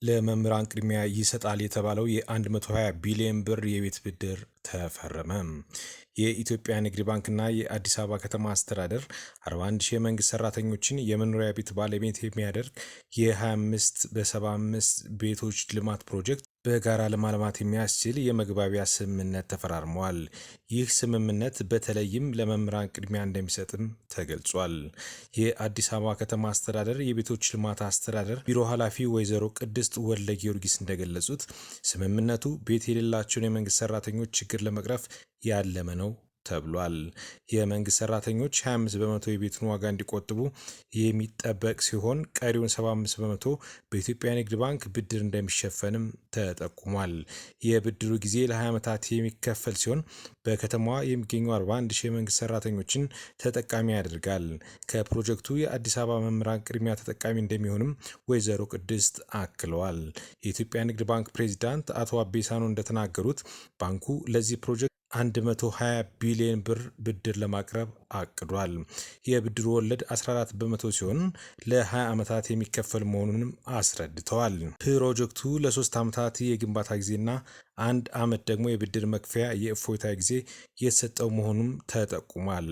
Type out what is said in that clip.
ለመምህራን ቅድሚያ ይሰጣል የተባለው የ120 ቢሊዮን ብር የቤት ብድር ተፈረመ። የኢትዮጵያ ንግድ ባንክና የአዲስ አበባ ከተማ አስተዳደር 41 ሺህ የመንግስት ሰራተኞችን የመኖሪያ ቤት ባለቤት የሚያደርግ የ25 በ75 ቤቶች ልማት ፕሮጀክት በጋራ ለማልማት የሚያስችል የመግባቢያ ስምምነት ተፈራርመዋል። ይህ ስምምነት በተለይም ለመምህራን ቅድሚያ እንደሚሰጥም ተገልጿል። የአዲስ አበባ ከተማ አስተዳደር የቤቶች ልማት አስተዳደር ቢሮ ኃላፊ ወይዘሮ ቅድስት ወልደ ጊዮርጊስ እንደገለጹት ስምምነቱ ቤት የሌላቸውን የመንግስት ሰራተኞች ችግር ለመቅረፍ ያለመ ነው ተብሏል። የመንግስት ሰራተኞች 25 በመቶ የቤቱን ዋጋ እንዲቆጥቡ የሚጠበቅ ሲሆን ቀሪውን 75 በመቶ በኢትዮጵያ ንግድ ባንክ ብድር እንደሚሸፈንም ተጠቁሟል። የብድሩ ጊዜ ለ20 ዓመታት የሚከፈል ሲሆን በከተማዋ የሚገኙ 41 ሺህ የመንግስት ሰራተኞችን ተጠቃሚ ያደርጋል። ከፕሮጀክቱ የአዲስ አበባ መምህራን ቅድሚያ ተጠቃሚ እንደሚሆንም ወይዘሮ ቅድስት አክለዋል። የኢትዮጵያ ንግድ ባንክ ፕሬዚዳንት አቶ አቤሳኖ እንደተናገሩት ባንኩ ለዚህ ፕሮጀክት 120 ቢሊዮን ብር ብድር ለማቅረብ አቅዷል። የብድሩ ወለድ 14 በመቶ ሲሆን ለ20 ዓመታት የሚከፈል መሆኑንም አስረድተዋል። ፕሮጀክቱ ለ3 ዓመታት የግንባታ ጊዜና 1 ዓመት ደግሞ የብድር መክፈያ የእፎይታ ጊዜ የተሰጠው መሆኑም ተጠቁሟል።